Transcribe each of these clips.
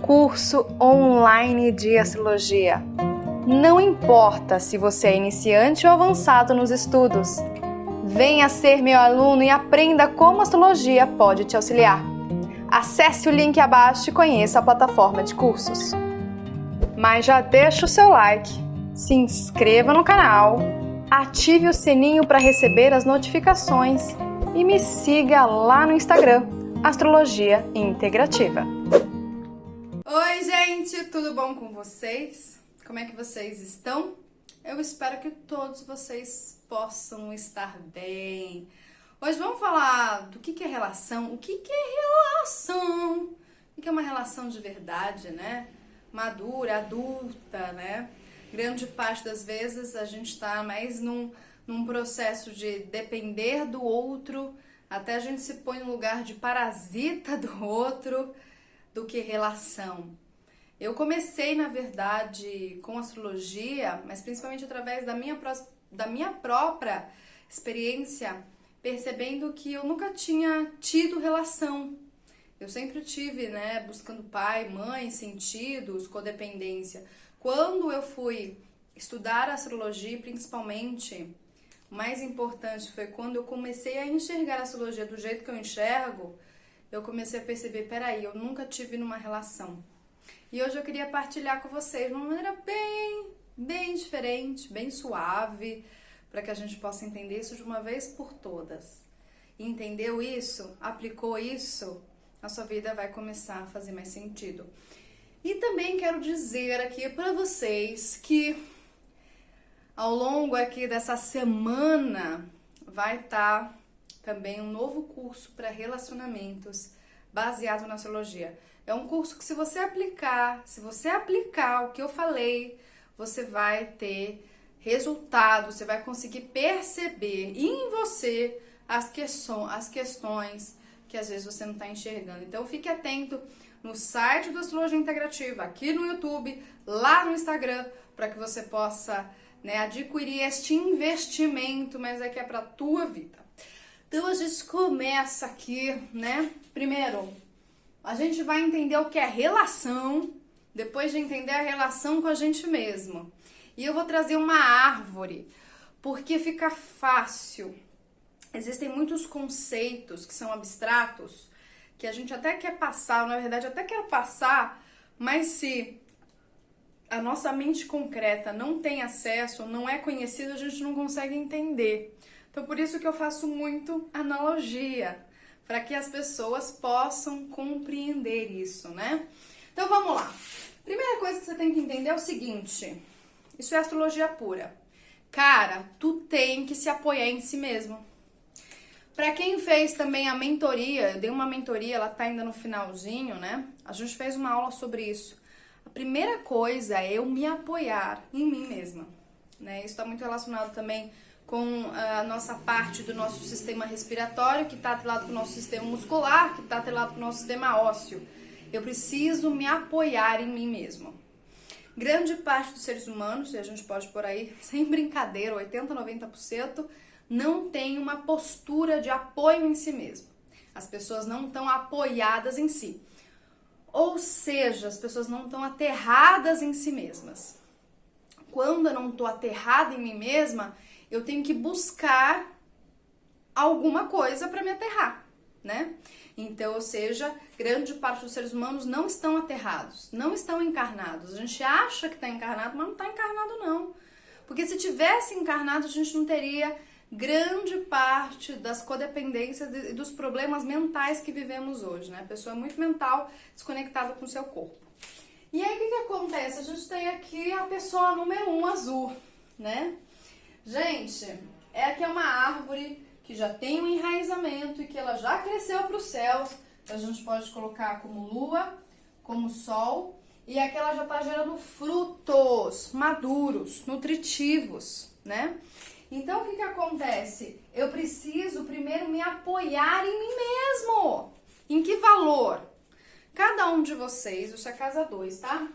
curso online de astrologia. Não importa se você é iniciante ou avançado nos estudos. Venha ser meu aluno e aprenda como a astrologia pode te auxiliar. Acesse o link abaixo e conheça a plataforma de cursos. Mas já deixa o seu like, se inscreva no canal, ative o sininho para receber as notificações e me siga lá no Instagram, Astrologia Integrativa. Oi, gente, tudo bom com vocês? Como é que vocês estão? Eu espero que todos vocês possam estar bem. Hoje vamos falar do que é relação, o que é relação, o que é uma relação de verdade, né? Madura, adulta, né? Grande parte das vezes a gente está mais num processo de depender do outro, até a gente se põe no lugar de parasita do outro, do que relação. Eu comecei, na verdade, com astrologia, mas principalmente através da minha própria experiência, percebendo que eu nunca tinha tido relação. Eu sempre tive, né, buscando pai, mãe, sentidos, codependência. Quando eu fui estudar astrologia, principalmente, o mais importante foi quando eu comecei a enxergar a astrologia do jeito que eu enxergo, eu comecei a perceber, peraí, eu nunca tive numa relação. E hoje eu queria partilhar com vocês de uma maneira bem diferente, bem suave, para que a gente possa entender isso de uma vez por todas. E entendeu isso? Aplicou isso? A sua vida vai começar a fazer mais sentido. E também quero dizer aqui para vocês que ao longo aqui dessa semana vai estar também um novo curso para relacionamentos baseado na astrologia. É um curso que se você aplicar o que eu falei, você vai ter resultado, você vai conseguir perceber em você as questões que às vezes você não está enxergando. Então fique atento no site do Astrologia Integrativa, aqui no YouTube, lá no Instagram, para que você possa, né, adquirir este investimento, mas é que é para a tua vida. Então a gente começa aqui, né? Primeiro, a gente vai entender o que é relação, depois de entender a relação com a gente mesmo. E eu vou trazer uma árvore, porque fica fácil. Existem muitos conceitos que são abstratos, que a gente até quer passar, na verdade até quero passar, mas se a nossa mente concreta não tem acesso, não é conhecida, a gente não consegue entender. Então por isso que eu faço muito analogia, para que as pessoas possam compreender isso, né? Então vamos lá. Primeira coisa que você tem que entender é o seguinte, isso é astrologia pura. Cara, tu tem que se apoiar em si mesmo. Para quem fez também a mentoria, eu dei uma mentoria, ela tá ainda no finalzinho, né? A gente fez uma aula sobre isso. A primeira coisa é eu me apoiar em mim mesma, né? Isso está muito relacionado também com a nossa parte do nosso sistema respiratório, que está atrelado com o nosso sistema muscular, que está atrelado com o nosso sistema ósseo. Eu preciso me apoiar em mim mesma. Grande parte dos seres humanos, e a gente pode por aí, sem brincadeira, 80, 90%, não tem uma postura de apoio em si mesmo. As pessoas não estão apoiadas em si. Ou seja, as pessoas não estão aterradas em si mesmas. Quando eu não estou aterrada em mim mesma, eu tenho que buscar alguma coisa para me aterrar, né? Então, ou seja, grande parte dos seres humanos não estão aterrados, não estão encarnados. A gente acha que está encarnado, mas não está encarnado não. Porque se tivesse encarnado, a gente não teria grande parte das codependências e dos problemas mentais que vivemos hoje, né? A pessoa é muito mental, desconectada com o seu corpo. E aí, o que acontece? A gente tem aqui a pessoa número 1, azul, né? Gente, aqui é uma árvore que já tem um enraizamento e que ela já cresceu para o céu. Então, a gente pode colocar como lua, como sol. E aqui ela já está gerando frutos maduros, nutritivos, né? Então, o que acontece? Eu preciso primeiro me apoiar em mim mesmo. Em que valor? Cada um de vocês, isso é casa 2, tá?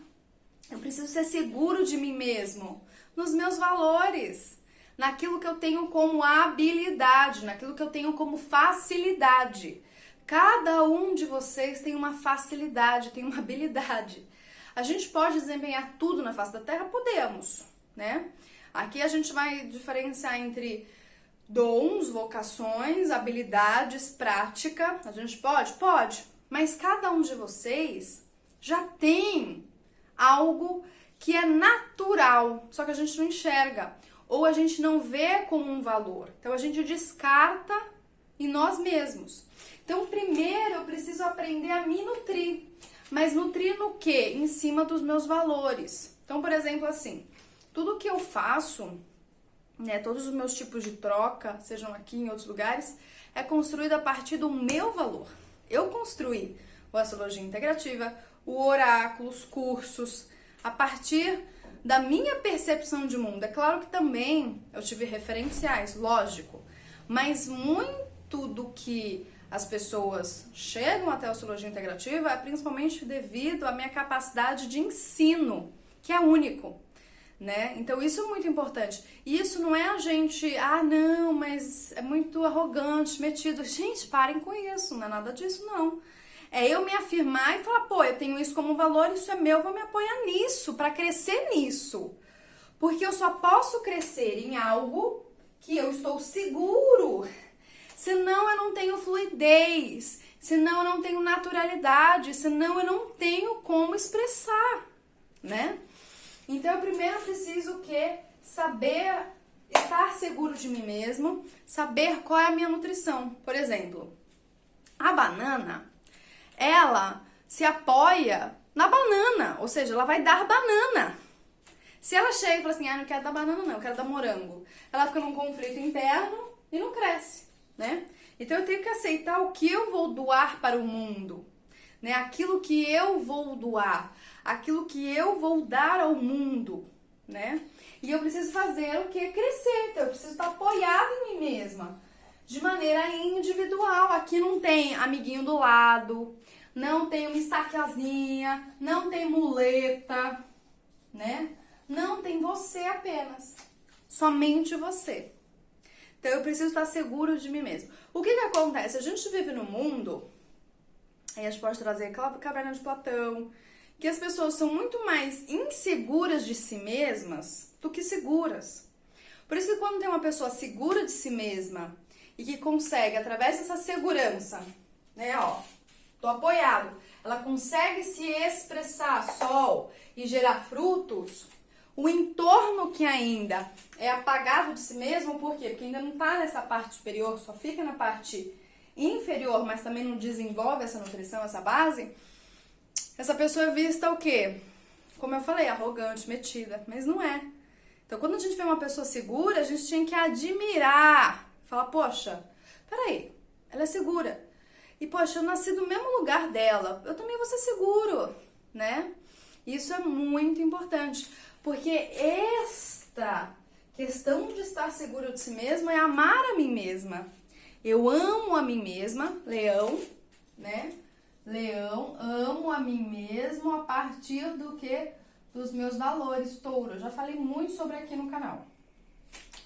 Eu preciso ser seguro de mim mesmo, nos meus valores, naquilo que eu tenho como habilidade, naquilo que eu tenho como facilidade. Cada um de vocês tem uma facilidade, tem uma habilidade. A gente pode desempenhar tudo na face da Terra? Podemos, né? Aqui a gente vai diferenciar entre dons, vocações, habilidades, prática. A gente pode? Pode. Mas cada um de vocês já tem algo que é natural, só que a gente não enxerga. Ou a gente não vê como um valor. Então a gente descarta em nós mesmos. Então primeiro eu preciso aprender a me nutrir. Mas nutrir no quê? Em cima dos meus valores. Então, por exemplo, assim, tudo que eu faço, né, todos os meus tipos de troca, sejam aqui em outros lugares, é construído a partir do meu valor. Eu construí a astrologia integrativa, o oráculo, os cursos, a partir da minha percepção de mundo. É claro que também eu tive referenciais, lógico, mas muito do que as pessoas chegam até a astrologia integrativa é principalmente devido à minha capacidade de ensino, que é único, né? Então isso é muito importante. E isso não é a gente, não, mas é muito arrogante, metido. Gente, parem com isso, não é nada disso, não. É eu me afirmar e falar, pô, eu tenho isso como valor, isso é meu, vou me apoiar nisso, para crescer nisso. Porque eu só posso crescer em algo que eu estou seguro. Senão eu não tenho fluidez, senão eu não tenho naturalidade, senão eu não tenho como expressar, né? Então eu primeiro preciso saber estar seguro de mim mesmo, saber qual é a minha nutrição. Por exemplo, a banana, ela se apoia na banana, ou seja, ela vai dar banana. Se ela chega e fala assim, não quero dar banana não, eu quero dar morango, ela fica num conflito interno e não cresce, né? Então eu tenho que aceitar o que eu vou doar para o mundo, né? Aquilo que eu vou doar, aquilo que eu vou dar ao mundo, né? E eu preciso fazer o que? Crescer, então eu preciso estar apoiada em mim mesma, de maneira individual. Aqui não tem amiguinho do lado, não tem uma estaquiazinha, não tem muleta, né? Não tem você apenas, somente você. Então eu preciso estar seguro de mim mesmo. O que acontece? A gente vive no mundo, aí a gente pode trazer aquela caverna de Platão, que as pessoas são muito mais inseguras de si mesmas do que seguras. Por isso que quando tem uma pessoa segura de si mesma e que consegue, através dessa segurança, né, tô apoiado, ela consegue se expressar sol e gerar frutos, o entorno que ainda é apagado de si mesmo, por quê? Porque ainda não tá nessa parte superior, só fica na parte inferior, mas também não desenvolve essa nutrição, essa base, essa pessoa é vista o quê? Como eu falei, arrogante, metida, mas não é. Então, quando a gente vê uma pessoa segura, a gente tem que admirar, falar, poxa, peraí, ela é segura. E, poxa, eu nasci no mesmo lugar dela, eu também vou ser seguro, né? Isso é muito importante, porque esta questão de estar seguro de si mesmo é amar a mim mesma. Eu amo a mim mesma, leão, né? Leão, amo a mim mesmo a partir do que? Dos meus valores, touro. Eu já falei muito sobre aqui no canal.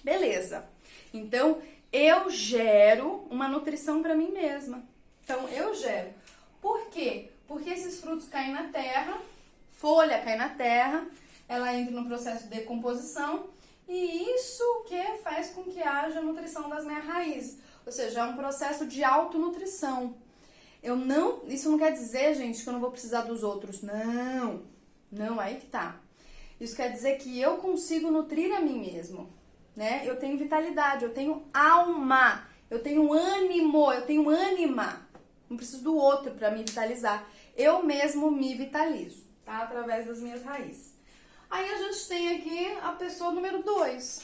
Beleza. Então, eu gero uma nutrição para mim mesma. Então, eu gero. Por quê? Porque esses frutos caem na terra, folha cai na terra, ela entra no processo de decomposição e isso que faz com que haja nutrição das minhas raízes. Ou seja, é um processo de autonutrição. Isso não quer dizer, gente, que eu não vou precisar dos outros. Não, aí que tá. Isso quer dizer que eu consigo nutrir a mim mesmo, né? Eu tenho vitalidade, eu tenho alma, eu tenho ânimo, eu tenho ânima. Não preciso do outro para me vitalizar. Eu mesmo me vitalizo, tá? Através das minhas raízes. Aí a gente tem aqui a pessoa número 2,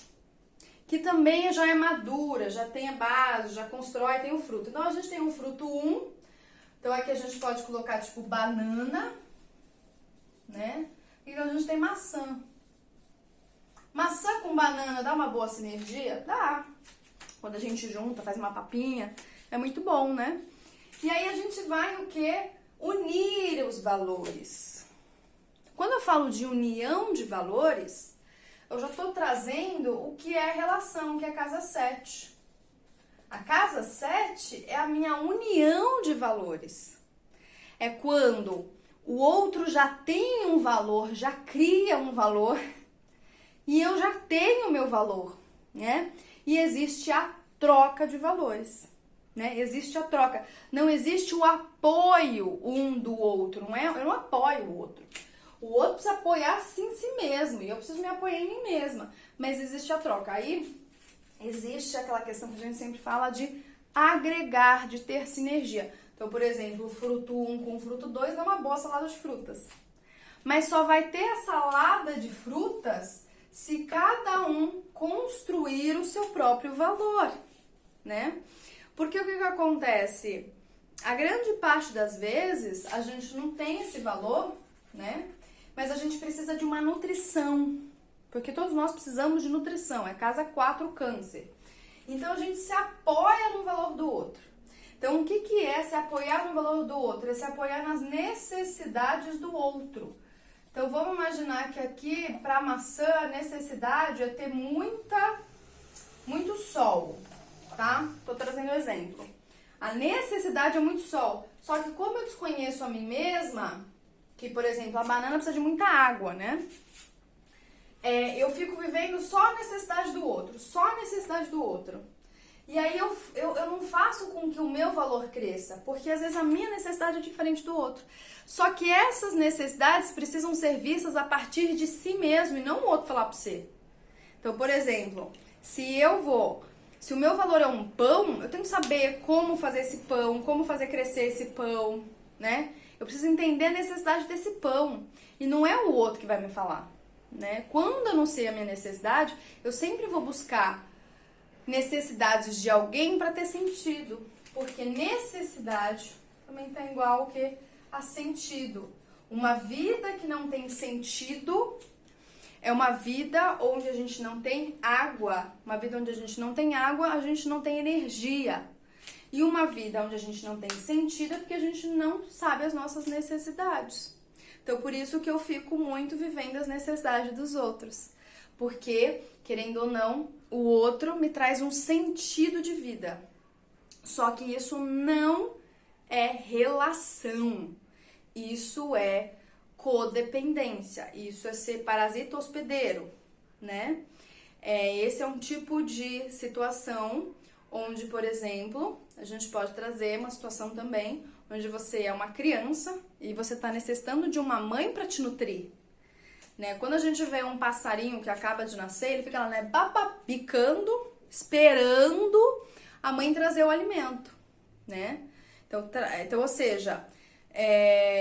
que também já é madura, já tem a base, já constrói, tem o fruto. Então a gente tem o fruto 1, então aqui a gente pode colocar tipo banana, né? E então a gente tem maçã. Maçã com banana dá uma boa sinergia? Dá. Quando a gente junta, faz uma papinha, é muito bom, né? E aí a gente vai o quê? Unir os valores. Quando eu falo de união de valores, eu já estou trazendo o que é relação, que é a casa 7. A casa 7 é a minha união de valores. É quando o outro já tem um valor, já cria um valor, e eu já tenho o meu valor, né? E existe a troca de valores, né? Existe a troca. Não existe o apoio um do outro, não é? Eu não apoio o outro. O outro precisa apoiar sim em si mesmo, e eu preciso me apoiar em mim mesma. Mas existe a troca. Aí existe aquela questão que a gente sempre fala de agregar, de ter sinergia. Então, por exemplo, o fruto 1 com o fruto 2 dá uma boa salada de frutas. Mas só vai ter a salada de frutas se cada um construir o seu próprio valor, né? Porque o que acontece? A grande parte das vezes a gente não tem esse valor, né? Mas a gente precisa de uma nutrição. Porque todos nós precisamos de nutrição. É casa 4, câncer. Então a gente se apoia no valor do outro. Então, o que é se apoiar no valor do outro? É se apoiar nas necessidades do outro. Então, vamos imaginar que aqui, para a maçã, a necessidade é ter muito sol, tá? Tô trazendo um exemplo. A necessidade é muito sol. Só que como eu desconheço a mim mesma, que, por exemplo, a banana precisa de muita água, né? Eu fico vivendo só a necessidade do outro, só a necessidade do outro. E aí eu não faço com que o meu valor cresça, porque às vezes a minha necessidade é diferente do outro. Só que essas necessidades precisam ser vistas a partir de si mesmo e não o outro falar pra você. Então, por exemplo, se o meu valor é um pão, eu tenho que saber como fazer esse pão, como fazer crescer esse pão, né? Eu preciso entender a necessidade desse pão e não é o outro que vai me falar, né? Quando eu não sei a minha necessidade, eu sempre vou buscar necessidades de alguém para ter sentido, porque necessidade também tá igual ao que a sentido. Uma vida que não tem sentido é uma vida onde a gente não tem água. Uma vida onde a gente não tem água, a gente não tem energia. E uma vida onde a gente não tem sentido é porque a gente não sabe as nossas necessidades. Então, por isso que eu fico muito vivendo as necessidades dos outros. Porque, querendo ou não, o outro me traz um sentido de vida. Só que isso não é relação. Isso é codependência. Isso é ser parasita hospedeiro, né? Esse é um tipo de situação onde, por exemplo, a gente pode trazer uma situação também onde você é uma criança e você está necessitando de uma mãe para te nutrir. Né? Quando a gente vê um passarinho que acaba de nascer, ele fica lá, né, bababicando, esperando a mãe trazer o alimento, né? Então, ou seja,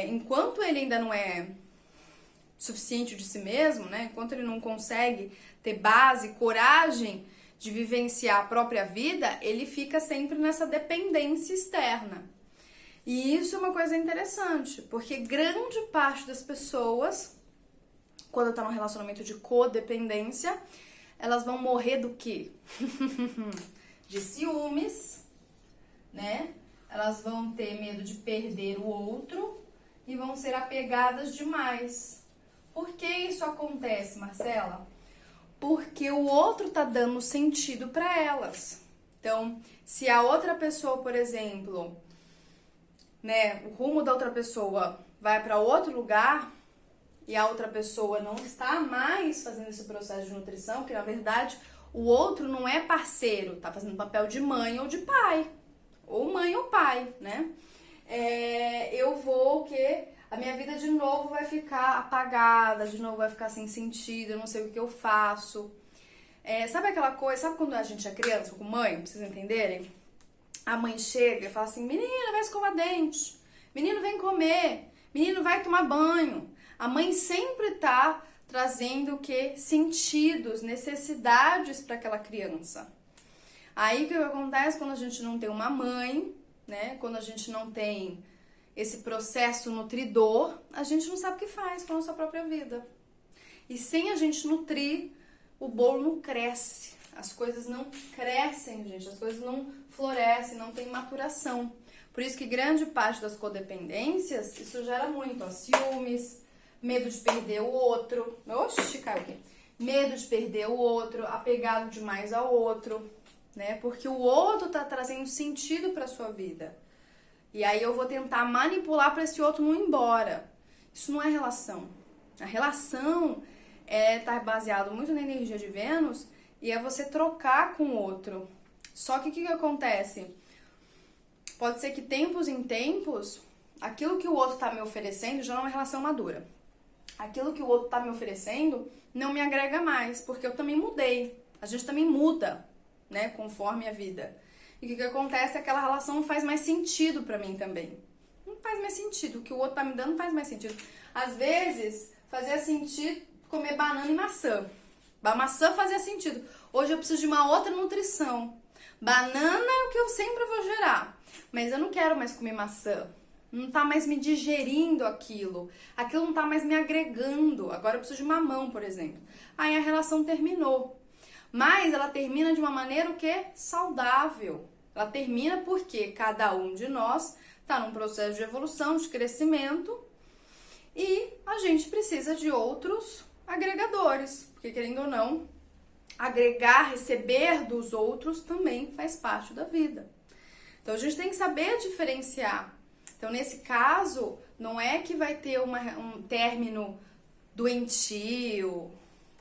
enquanto ele ainda não é suficiente de si mesmo, né? Enquanto ele não consegue ter base, coragem de vivenciar a própria vida, ele fica sempre nessa dependência externa. E isso é uma coisa interessante, porque grande parte das pessoas, quando tá num relacionamento de codependência, elas vão morrer do quê? De ciúmes, né? Elas vão ter medo de perder o outro e vão ser apegadas demais. Por que isso acontece, Marcela? Porque o outro tá dando sentido para elas. Então, se a outra pessoa, por exemplo, né, o rumo da outra pessoa vai para outro lugar, e a outra pessoa não está mais fazendo esse processo de nutrição, que na verdade o outro não é parceiro, tá fazendo papel de mãe ou de pai, ou mãe ou pai, né? Eu vou o quê? A minha vida de novo vai ficar apagada, de novo vai ficar sem sentido, eu não sei o que eu faço. Sabe aquela coisa, sabe quando a gente é criança com mãe, pra vocês entenderem? A mãe chega e fala assim, menina, vai escovar dente, menino, vem comer, menino, vai tomar banho. A mãe sempre tá trazendo o quê? Sentidos, necessidades para aquela criança. Aí o que acontece quando a gente não tem uma mãe, né? Quando a gente não tem esse processo nutridor, a gente não sabe o que faz com a nossa própria vida. E sem a gente nutrir, o bolo não cresce. As coisas não crescem, gente. As coisas não florescem, não tem maturação. Por isso que grande parte das codependências, isso gera muito, ó, ciúmes, medo de perder o outro. Oxi, caiu aqui. Medo de perder o outro, apegado demais ao outro, né? Porque o outro tá trazendo sentido para sua vida. E aí eu vou tentar manipular para esse outro não ir embora. Isso não é relação. A relação tá baseado muito na energia de Vênus e é você trocar com o outro. Só que o que acontece? Pode ser que tempos em tempos, aquilo que o outro tá me oferecendo já não é uma relação madura. Aquilo que o outro tá me oferecendo não me agrega mais, porque eu também mudei. A gente também muda, né, conforme a vida. E o que acontece é que aquela relação não faz mais sentido pra mim também. Não faz mais sentido. O que o outro tá me dando não faz mais sentido. Às vezes, fazia sentido comer banana e maçã. A maçã fazia sentido. Hoje eu preciso de uma outra nutrição. Banana é o que eu sempre vou gerar. Mas eu não quero mais comer maçã. Não tá mais me digerindo aquilo. Aquilo não tá mais me agregando. Agora eu preciso de mamão, por exemplo. Aí a relação terminou. Mas ela termina de uma maneira o quê? Saudável. Ela termina porque cada um de nós tá num processo de evolução, de crescimento. E a gente precisa de outros agregadores. Porque, querendo ou não, agregar, receber dos outros também faz parte da vida. Então a gente tem que saber diferenciar. Então, nesse caso, não é que vai ter um término doentio,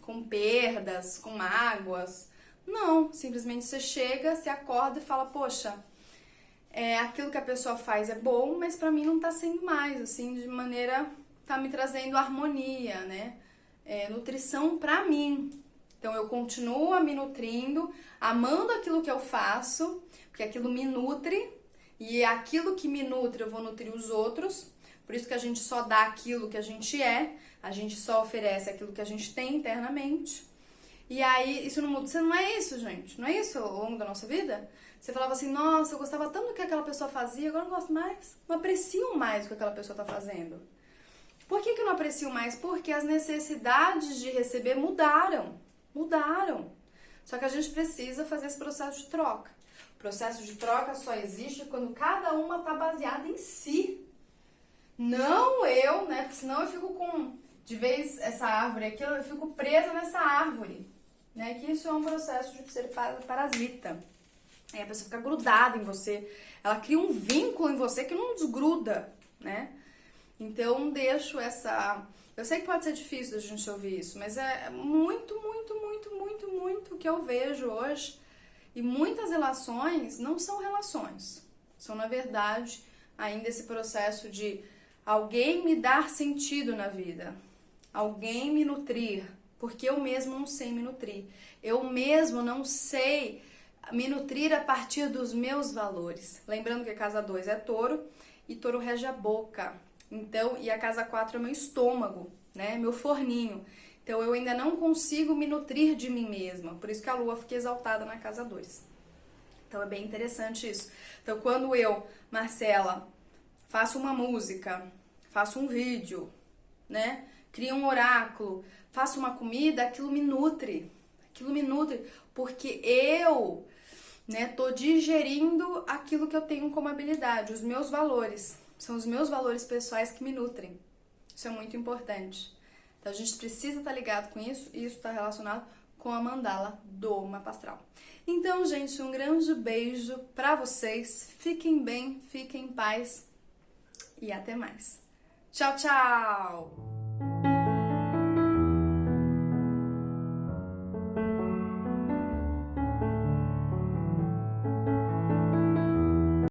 com perdas, com mágoas. Não, simplesmente você chega, se acorda e fala, poxa, aquilo que a pessoa faz é bom, mas pra mim não tá sendo mais, assim, de maneira, tá me trazendo harmonia, né? Nutrição pra mim. Então, eu continuo a me nutrindo, amando aquilo que eu faço, porque aquilo me nutre, e aquilo que me nutre eu vou nutrir os outros. Por isso que a gente só dá aquilo que a gente é, a gente só oferece aquilo que a gente tem internamente. E aí, isso não muda. Você não é isso, gente. Não é isso ao longo da nossa vida? Você falava assim, nossa, eu gostava tanto do que aquela pessoa fazia, agora eu não gosto mais. Não aprecio mais o que aquela pessoa tá fazendo. Por que eu não aprecio mais? Porque as necessidades de receber mudaram. Mudaram. Só que a gente precisa fazer esse processo de troca. O processo de troca só existe quando cada uma tá baseada em si. Não eu, né? Porque senão eu fico com, de vez essa árvore aqui, eu fico presa nessa árvore, né? Que isso é um processo de ser parasita. Aí a pessoa fica grudada em você, ela cria um vínculo em você que não desgruda, né? Então deixo essa... Eu sei que pode ser difícil a gente ouvir isso, mas é muito, muito, muito, muito, muito o que eu vejo hoje. E muitas relações não são relações, são na verdade ainda esse processo de alguém me dar sentido na vida, alguém me nutrir, porque eu mesmo não sei me nutrir. Eu mesmo não sei me nutrir a partir dos meus valores. Lembrando que a casa 2 é touro e touro rege a boca. Então, e a casa 4 é meu estômago, né? Meu forninho. Então eu ainda não consigo me nutrir de mim mesma. Por isso que a lua fica exaltada na casa 2. Então é bem interessante isso. Então quando eu, Marcela, faço uma música, faço um vídeo, né? Crio um oráculo, faço uma comida, aquilo me nutre. Aquilo me nutre porque eu, né, tô digerindo aquilo que eu tenho como habilidade, os meus valores. São os meus valores pessoais que me nutrem. Isso é muito importante. Então a gente precisa estar ligado com isso e isso está relacionado com a mandala do mapa astral. Então, gente, um grande beijo para vocês. Fiquem bem, fiquem em paz e até mais. Tchau, tchau!